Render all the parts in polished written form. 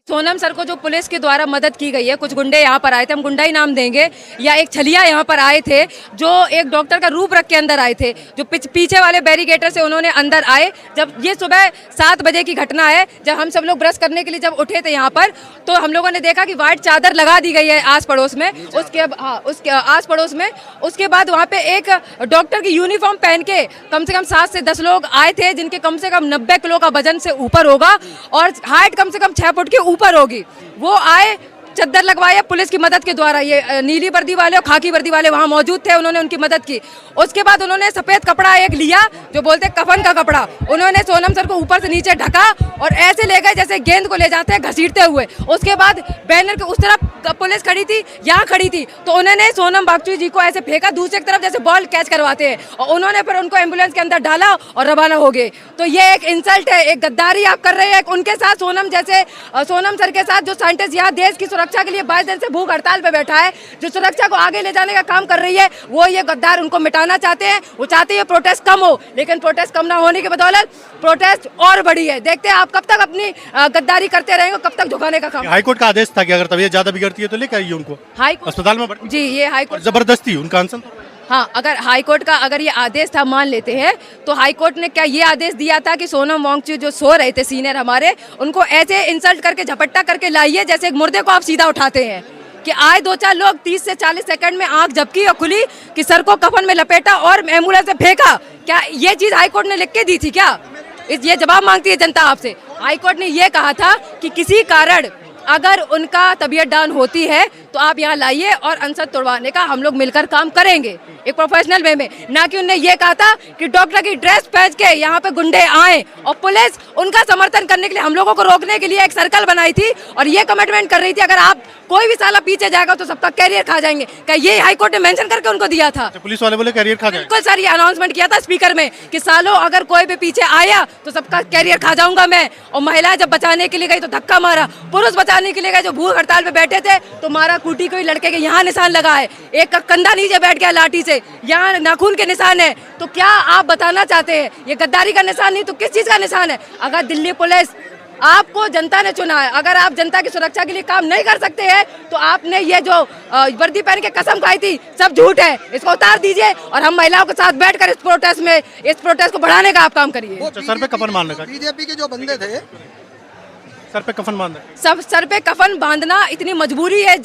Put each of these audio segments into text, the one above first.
Sonam sir को जो police के द्वारा मदद की गई है, कुछ गुंडे यहाँ पर आए थे, हम गुंडा ही नाम देंगे, या एक छलिया यहाँ पर आए थे जो एक डॉक्टर का रूप रख के अंदर आए थे, जो पीछे वाले बैरिकेटर से उन्होंने अंदर आए। जब ये सुबह 7 बजे की घटना है, जब हम सब लोग ब्रश करने के लिए जब उठे थे यहाँ पर, तो हम लोगों ने देखा कि व्हाइट चादर लगा दी गई है आस पड़ोस में, उसके आस पड़ोस में। उसके बाद वहाँ पे एक डॉक्टर की यूनिफॉर्म पहन के कम से कम 7 से 10 लोग आए थे, जिनके कम से कम 90 किलो का वजन से ऊपर होगा और हाइट कम से कम 6 फुट के ऊपर होगी। वो आए, चद्दर लगवाया पुलिस की मदद के द्वारा। ये नीली वर्दी वाले और खाकी वर्दी वाले वहाँ मौजूद थे, उन्होंने उनकी मदद की। उसके बाद उन्होंने सफ़ेद कपड़ा एक लिया, जो बोलते हैं कफन का कपड़ा, उन्होंने सोनम सर को ऊपर से नीचे ढका और ऐसे ले गए जैसे गेंद को ले जाते हैं घसीटते हुए। उसके बाद बैनर के उस तरफ पुलिस खड़ी थी, यहाँ खड़ी थी, तो उन्होंने सोनम बागची जी को ऐसे फेंका दूसरी तरफ जैसे बॉल कैच करवाते हैं, और उन्होंने फिर उनको एम्बुलेंस के अंदर डाला और रवाना हो गए। तो ये एक इंसल्ट है, एक गद्दारी आप कर रहे हैं उनके साथ। सोनम सर के साथ जो साइंटिस्ट यहाँ देश की सुरक्षा के लिए 22 दिन से भूख हड़ताल पे बैठा है, जो सुरक्षा को आगे ले जाने का काम कर रही है, वो ये गद्दार उनको मिटाना चाहते हैं। वो चाहते हैं प्रोटेस्ट कम हो, लेकिन प्रोटेस्ट कम ना होने की बदौलत प्रोटेस्ट और बड़ी है। देखते हैं आप कब तक अपनी गद्दारी करते रहेंगे, कब तक झुकाने का काम। हाईकोर्ट का आदेश था कि अगर तबीयत ज्यादा बिगड़ती है तो लेकर आइए उनको अस्पताल में। जी, ये हाईकोर्ट जबरदस्ती उनका अनशन। हाँ, अगर हाईकोर्ट का अगर ये आदेश था, मान लेते हैं, तो हाईकोर्ट ने क्या ये आदेश दिया था कि सोनम वांगचुक जो सो रहे थे सीनियर हमारे, उनको ऐसे इंसल्ट करके झपट्टा करके लाइए जैसे एक मुर्दे को आप सीधा उठाते हैं, कि आए 2-4 लोग 30 से 40 सेकंड में आंख झपकी और खुली कि सर को कफन में लपेटा और एम्बुलेंस से फेंका। क्या ये चीज़ हाईकोर्ट ने लिख के दी थी क्या? ये जवाब मांगती है जनता आपसे। हाईकोर्ट ने ये कहा था कि किसी कारण अगर उनका तबीयत डाउन होती है तो आप यहाँ लाइए और अनशन तोड़वाने का हम लोग मिलकर काम करेंगे एक प्रोफेशनल वे में। ना कि उन्होंने ये कहा था कि डॉक्टर की ड्रेस पहन के यहाँ पे गुंडे आए और पुलिस उनका समर्थन करने के लिए हम लोगों को रोकने के लिए एक सर्कल बनाई थी और ये कमिटमेंट कर रही थी अगर आप कोई भी साला पीछे जाएगा तो सबका कैरियर खा जाएंगे। क्या ये हाईकोर्ट ने मेंशन करके उनको दिया था? पुलिस वाले बोले कैरियर खा जाएगा। बिल्कुल सर, ये अनाउंसमेंट किया था स्पीकर में कि सालों अगर कोई भी पीछे आया तो सबका कैरियर खा जाऊंगा मैं। और महिला जब बचाने के लिए गई तो धक्का मारा, पुरुष बचाने के लिए गए जो भूख हड़ताल पे बैठे थे तो मारा कूटी। कोई लड़के के यहाँ निशान लगा है, एक का कंधा नीचे बैठ गया लाठी से, यहाँ नाखून के निशान है। तो क्या आप बताना चाहते हैं ये गद्दारी का निशान नहीं तो किस चीज का निशान है? अगर दिल्ली पुलिस आपको जनता ने चुना है, अगर आप जनता की सुरक्षा के लिए काम नहीं कर सकते हैं तो आपने ये जो वर्दी पहन के कसम खाई थी सब झूठ है, इसको उतार दीजिए और हम महिलाओं के साथ बैठकर इस प्रोटेस्ट को बढ़ाने का आप काम करिए। सर पे कफन बांधने का बीजेपी के जो बंदे थे सर पे कफन बांधना, सब सर पे कफन बांधना इतनी मजबूरी है,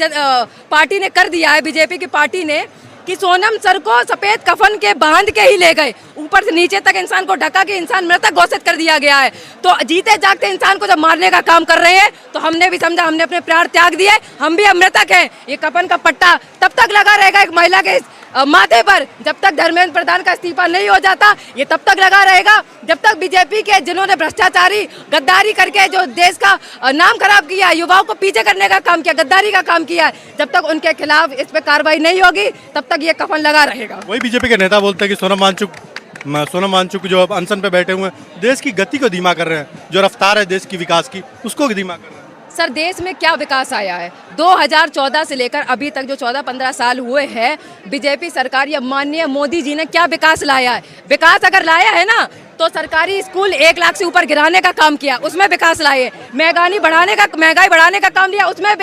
पार्टी ने कर दिया है, बीजेपी की पार्टी ने, कि सोनम सर को सफेद कफन के बांध के ही ले गए, ऊपर से नीचे तक इंसान को ढका के इंसान मृतक घोषित कर दिया गया है। तो जीते जागते इंसान को जब मारने का काम कर रहे हैं तो हमने भी समझा, हमने अपने प्राण त्याग दिए, हम भी अब मृतक हैं। ये कफन का पट्टा तब तक लगा रहेगा एक महिला के माथे पर जब तक धर्मेंद्र प्रधान का इस्तीफा नहीं हो जाता। ये तब तक लगा रहेगा जब तक बीजेपी के जिन्होंने भ्रष्टाचारी गद्दारी करके जो देश का नाम खराब किया, युवाओं को पीछे करने का काम किया, गद्दारी का काम किया है, जब तक उनके खिलाफ इस पे कार्रवाई नहीं होगी तब तक ये कफन लगा रहेगा। वही बीजेपी के नेता बोलते हैं कि सोनम वांगचुक जो अनशन पे बैठे हुए हैं देश की गति को धीमा कर रहे हैं, जो रफ्तार है देश की विकास की उसको धीमा कर रहे हैं। सर, देश में क्या विकास आया है? 2014 से लेकर अभी तक जो 14-15 साल हुए हैं, बीजेपी सरकार या माननीय मोदी जी ने क्या विकास लाया है? विकास अगर लाया है ना तो सरकारी स्कूल 1 लाख से ऊपर गिराने का काम किया, उसमें विकास लाए। महंगाई बढ़ाने का काम लिया, उसमें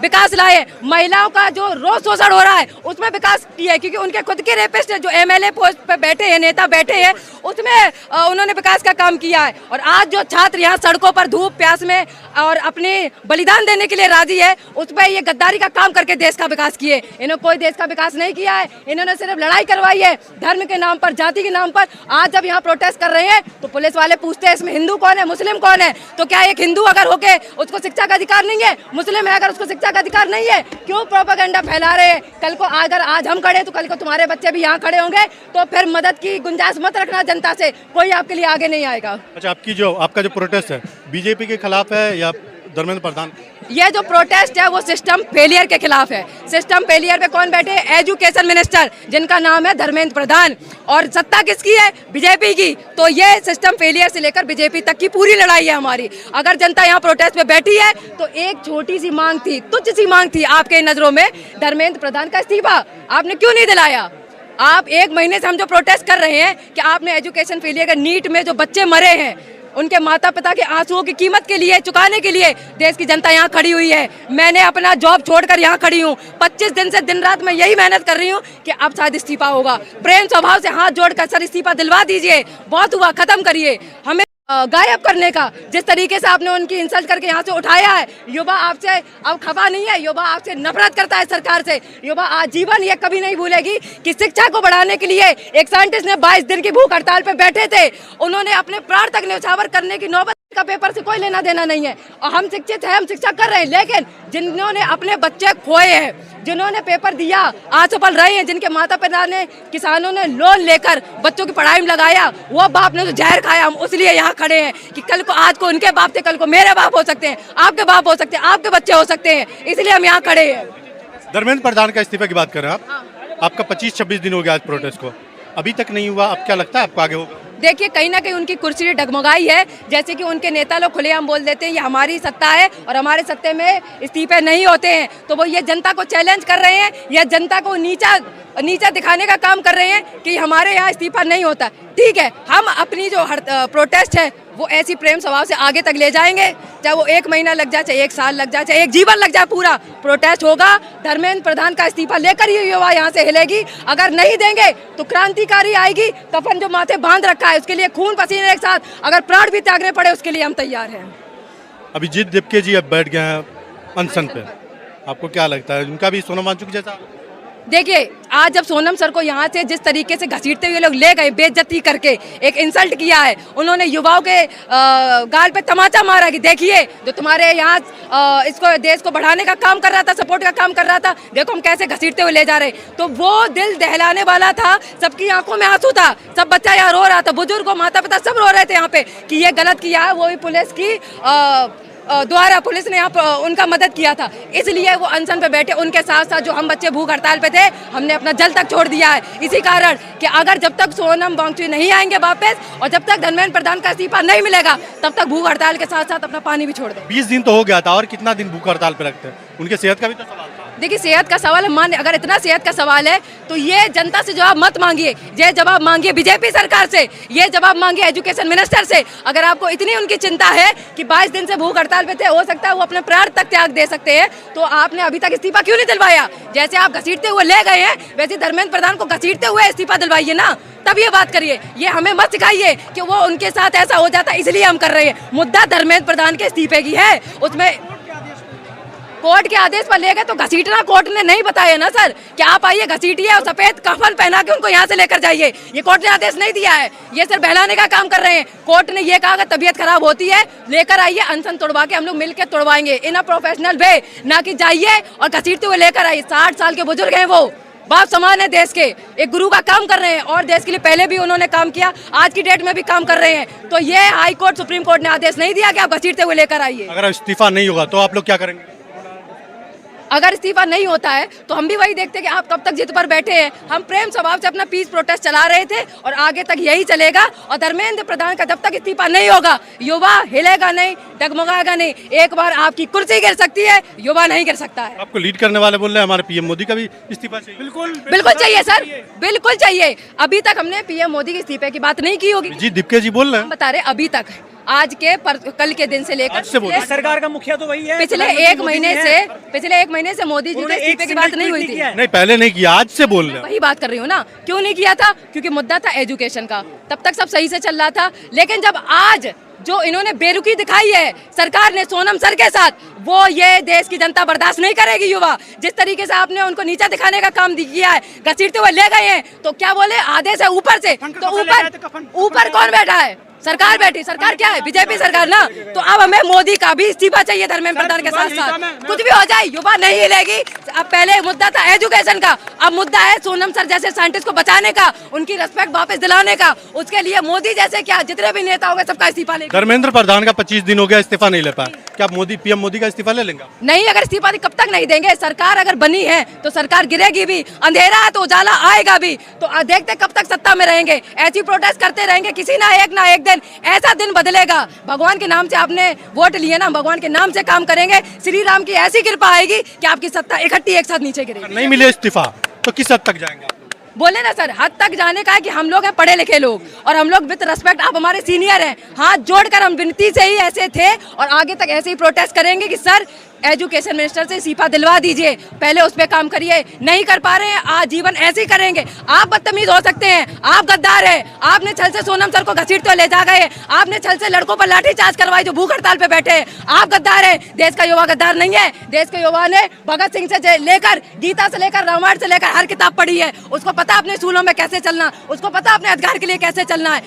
विकास लाए। महिलाओं का जो रोज शोषण हो रहा है उसमें विकास किया, क्योंकि उनके खुद के रेपिस्ट जो एमएलए पोस्ट पे बैठे हैं, नेता बैठे हैं, उसमें उन्होंने विकास का काम किया है। और आज जो छात्र यहाँ सड़कों पर धूप प्यास में और अपने बलिदान देने के लिए राजी है, उस पर ये गद्दारी का काम करके देश का विकास किए। इन्होंने कोई देश का विकास नहीं किया है, इन्होंने सिर्फ लड़ाई करवाई है धर्म के नाम पर, जाति के नाम पर। आज जब यहाँ प्रोटेस्ट कर रहे हैं तो पुलिस वाले पूछते हैं इसमें हिंदू कौन है, मुस्लिम कौन है? तो क्या एक हिंदू अगर होके उसको शिक्षा का अधिकार नहीं है, मुस्लिम है अगर उसको शिक्षा का अधिकार नहीं है? क्यों प्रोपेगेंडा फैला रहे हैं? कल को अगर आज हम खड़े तो कल को तुम्हारे बच्चे भी यहाँ खड़े होंगे, तो फिर मदद की गुंजाइश मत रखना जनता से, कोई आपके लिए आगे नहीं आएगा। अच्छा, आपका जो प्रोटेस्ट है बीजेपी के खिलाफ है या धर्मेंद्र प्रधान? ये जो प्रोटेस्ट है वो सिस्टम फेलियर के खिलाफ है। सिस्टम फेलियर पे कौन बैठे? एजुकेशन मिनिस्टर जिनका नाम है धर्मेंद्र प्रधान, और सत्ता किसकी है? बीजेपी की। तो ये सिस्टम फेलियर से लेकर बीजेपी तक की पूरी लड़ाई है हमारी। अगर जनता यहाँ प्रोटेस्ट पे बैठी है तो एक छोटी सी मांग थी, तुच्छ सी मांग थी आपके नजरों में, धर्मेंद्र प्रधान का इस्तीफा। आपने क्यों नहीं दिलाया? आप 1 महीने से हम जो प्रोटेस्ट कर रहे हैं कि आपने एजुकेशन फेलियर का, नीट में जो बच्चे मरे हैं उनके माता पिता के आंसुओं की कीमत के लिए चुकाने के लिए देश की जनता यहाँ खड़ी हुई है। मैंने अपना जॉब छोड़कर यहाँ खड़ी हूँ। 25 दिन से दिन रात मैं यही मेहनत कर रही हूँ कि अब शायद इस्तीफा होगा। प्रेम स्वभाव से हाथ जोड़कर सर इस्तीफा दिलवा दीजिए, बहुत हुआ, खत्म करिए। हमें गायब करने का जिस तरीके से आपने उनकी इंसल्ट करके यहाँ से उठाया है, युवा आपसे अब खफा नहीं है, युवा आपसे नफरत करता है सरकार से। युवा आजीवन ये कभी नहीं भूलेगी कि शिक्षा को बढ़ाने के लिए एक साइंटिस्ट ने 22 दिन की भूख हड़ताल पे बैठे थे, उन्होंने अपने प्राण तक न्यौछावर करने की नौबत का पेपर से कोई लेना देना नहीं है। और हम शिक्षित हैं, हम शिक्षा कर रहे हैं, लेकिन जिन्होंने अपने बच्चे खोए हैं, जिन्होंने पेपर दिया आसफल रहे हैं, जिनके माता पिता ने किसानों ने लोन लेकर बच्चों की पढ़ाई में लगाया, वो बाप ने तो जहर खाया। हम उसलिए यहाँ खड़े हैं कि कल को, आज को उनके बाप थे, कल को मेरे बाप हो सकते हैं, आपके बाप हो सकते हैं, आपके बच्चे हो सकते हैं, इसलिए हम यहाँ खड़े हैं। धर्मेंद्र प्रधान का इस्तीफे की बात कर रहे हैं आप। आपका 25-26 दिन हो गया आज प्रोटेस्ट को, अभी तक नहीं हुआ, अब क्या लगता है आपको आगे होगा? देखिए, कहीं ना कहीं उनकी कुर्सी डगमगाई है। जैसे कि उनके नेता लोग खुलेआम बोल देते हैं ये हमारी सत्ता है और हमारे सत्ते में इस्तीफे नहीं होते हैं, तो वो ये जनता को चैलेंज कर रहे हैं या जनता को नीचा दिखाने का काम कर रहे हैं कि हमारे यहाँ इस्तीफा नहीं होता। ठीक है, हम अपनी जो प्रोटेस्ट है वो ऐसी प्रेम स्वभाव से आगे तक ले जाएंगे, चाहे वो 1 महीना लग जाए, चाहे 1 साल लग जाए, चाहे 1 जीवन लग जाए, पूरा प्रोटेस्ट होगा। धर्मेंद्र प्रधान का इस्तीफा लेकर ही युवा यहाँ से हिलेगी। अगर नहीं देंगे तो क्रांतिकारी आएगी। कफन जो माथे बांध रखा है उसके लिए खून पसीने एक साथ अगर प्राण भी त्यागने पड़े उसके लिए हम तैयार हैं। अभिजीत दिपके जी अब बैठ गए हैं अनशन पे, आपको क्या लगता है उनका भी सोनम वांगचुक जैसा? देखिए, आज जब सोनम सर को यहाँ से जिस तरीके से घसीटते हुए लोग ले गए, बेइज्जती करके एक इंसल्ट किया है, उन्होंने युवाओं के गाल पे तमाचा मारा कि देखिए जो तुम्हारे यहाँ इसको देश को बढ़ाने का काम कर रहा था, सपोर्ट का काम कर रहा था, देखो हम कैसे घसीटते हुए ले जा रहे। तो वो दिल दहलाने वाला था, सबकी आंखों में आंसू था, सब बच्चा यहाँ रो रहा था, बुजुर्ग माता पिता सब रो रहे थे यहाँ पे कि ये गलत किया है। वो भी पुलिस की द्वारा, पुलिस ने यहाँ पर उनका मदद किया था, इसलिए वो अनशन पे बैठे। उनके साथ साथ जो हम बच्चे भूख हड़ताल पे थे, हमने अपना जल तक छोड़ दिया है इसी कारण कि अगर जब तक सोनम वांगचुक नहीं आएंगे वापस और जब तक धर्मेंद्र प्रधान का इस्तीफा नहीं मिलेगा तब तक भूख हड़ताल के साथ साथ अपना पानी भी छोड़ दें। 20 दिन तो हो गया था, और कितना दिन भूख हड़ताल पे रखते हैं? उनके सेहत का भी तो सवाल था। देखिए, सेहत का सवाल हम मान, अगर इतना सेहत का सवाल है तो ये जनता से जवाब मत मांगिए, ये जवाब मांगिए बीजेपी सरकार से, ये जवाब मांगिए एजुकेशन मिनिस्टर से। अगर आपको इतनी उनकी चिंता है कि 22 दिन से भूख हड़ताल पे थे, हो सकता है वो अपने प्राण तक त्याग दे सकते हैं, तो आपने अभी तक इस्तीफा क्यों नहीं दिलवाया? जैसे आप घसीटते हुए ले गए हैं वैसे धर्मेंद्र प्रधान को घसीटते हुए इस्तीफा दिलवाइए ना, तब ये बात करिए। ये हमें मत सिखाइए कि वो उनके साथ ऐसा हो जाता है इसलिए हम कर रहे हैं। मुद्दा धर्मेंद्र प्रधान के इस्तीफे की है, उसमें कोर्ट के आदेश पर ले गए तो घसीटना कोर्ट ने नहीं बताया ना सर कि आप आइए घसीटिए और सफेद कफन पहना के उनको यहाँ से लेकर जाइए, ये कोर्ट ने आदेश नहीं दिया है। ये सिर्फ बहलाने का काम कर रहे हैं। कोर्ट ने ये कहा अगर तबीयत खराब होती है लेकर आइए, अनशन तोड़वा के हम लोग मिलकर तोड़वाएंगे इन अ प्रोफेशनल वे, ना कि जाइए और घसीटते हुए लेकर आइए। 60 साल के बुजुर्ग हैं, वो बाप समान है देश के, एक गुरु का काम कर रहे हैं और देश के लिए पहले भी उन्होंने काम किया, आज की डेट में भी काम कर रहे हैं। तो ये हाई कोर्ट सुप्रीम कोर्ट ने आदेश नहीं दिया कि आप घसीटते हुए लेकर आइए। अगर इस्तीफा नहीं होगा तो आप लोग क्या करेंगे? अगर इस्तीफा नहीं होता है तो हम भी वही देखते कि आप कब तक जिद पर बैठे हैं। हम प्रेम स्वभाव से अपना पीस प्रोटेस्ट चला रहे थे और आगे तक यही चलेगा। और धर्मेंद्र प्रधान का जब तक इस्तीफा नहीं होगा युवा हिलेगा नहीं, डगमगाएगा नहीं। एक बार आपकी कुर्सी गिर सकती है, युवा नहीं गिर सकता है। आपको लीड करने वाले बोल रहे हैं हमारे पीएम मोदी का भी इस्तीफा चाहिए। बिल्कुल चाहिए सर, बिल्कुल चाहिए। अभी तक हमने पीएम मोदी के इस्तीफे की बात नहीं की होगी। जी दिपके जी बोल रहे हैं, बता रहे अभी तक, आज के कल के दिन से लेकर सरकार का मुखिया तो वही है। पिछले एक महीने से मोदी जी के इस्तीफे की बात नहीं हुई थी। नहीं पहले नहीं किया, आज से बोल रहे हैं। वही बात कर रही हूँ ना, क्यों नहीं किया था? क्योंकि मुद्दा था एजुकेशन का, तब तक सब सही से चल रहा था। लेकिन जब आज जो इन्होंने बेरुखी दिखाई है सरकार ने सोनम सर के साथ, वो ये देश की जनता बर्दाश्त नहीं करेगी। युवा जिस तरीके से आपने उनको नीचा दिखाने का काम किया है, घसीटते हुए ले गए हैं, तो क्या बोले आदेश है ऊपर से, तो ऊपर कौन बैठा है? सरकार बैठी। सरकार क्या है? बीजेपी सरकार ना। तो अब हमें मोदी का भी इस्तीफा चाहिए धर्मेंद्र प्रधान के साथ साथ। कुछ भी हो जाए युवा नहीं हिलेगी। अब पहले मुद्दा था एजुकेशन का, अब मुद्दा है सोनम सर जैसे साइंटिस्ट को बचाने का, उनकी रिस्पेक्ट वापस दिलाने का। उसके लिए मोदी जैसे क्या जितने भी नेता होंगे सबका इस्तीफा लेंगे। धर्मेंद्र प्रधान का 25 दिन हो गया इस्तीफा नहीं ले पाया, क्या मोदी पीएम मोदी का इस्तीफा ले लेंगे? नहीं, अगर इस्तीफा कब तक नहीं देंगे? सरकार अगर बनी है तो सरकार गिरेगी भी, अंधेरा है तो उजाला आएगा भी। तो देखते कब तक सत्ता में रहेंगे, ऐसी प्रोटेस्ट करते रहेंगे, किसी ना एक दिन ऐसा दिन बदलेगा। भगवान के नाम से आपने वोट लिए ना, भगवान के नाम से काम करेंगे, श्री राम की ऐसी कृपा आएगी कि आपकी सत्ता इकट्ठी एक साथ नीचे गिरेगी। नहीं मिले इस्तीफा तो किस हद तक जाएंगे आप लोग? बोले ना सर, हद तक जाने का है कि हम लोग हैं पढ़े लिखे लोग और हम लोग विद रिस्पेक्ट, आप हमारे सीनियर हैं, हाथ जोड़कर हम विनती से ही ऐसे थे और आगे तक ऐसे ही प्रोटेस्ट करेंगे कि सर एजुकेशन मिनिस्टर से इस्तीफा दिलवा दीजिए, पहले उस पर काम करिए, नहीं कर पा रहे हैं आजीवन ऐसे ही करेंगे। आप बदतमीज हो सकते हैं, आप गद्दार हैं, आपने छल से सोनम सर को घसीट तो ले जा गए, आपने छल से लड़कों पर लाठीचार्ज करवाई जो भूख हड़ताल पे बैठे हैं, आप गद्दार हैं। देश का युवा गद्दार नहीं है, देश के युवा ने भगत सिंह से लेकर गीता से लेकर रामायण से लेकर हर किताब पढ़ी है, उसको पता अपने स्कूलों में कैसे चलना, उसको पता अपने अधिकार के लिए कैसे चलना है।